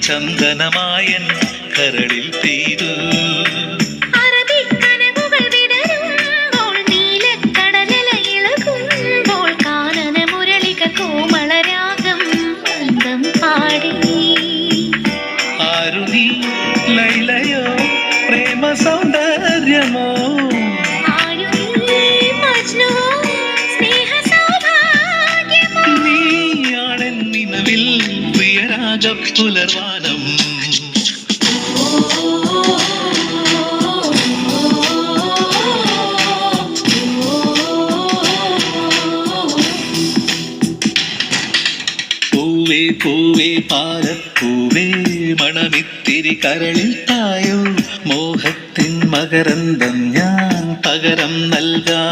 ചന്ദനമായൻ കരളിൽ പെയ്തു. ആരു നീ ലൈലയോ പ്രേമ സൗന്ദര്യമോ നീയാണെൻ നിലവിൽ പ്രിയരാഗ പുലർവാനം. പൂവേ പൂവേ പാലപ്പൂവേ മണമിത്തിരി കരളിൽ തായോ മോഹത്തിൻ മകരന്തം ഞാൻ പകരം നൽകാം.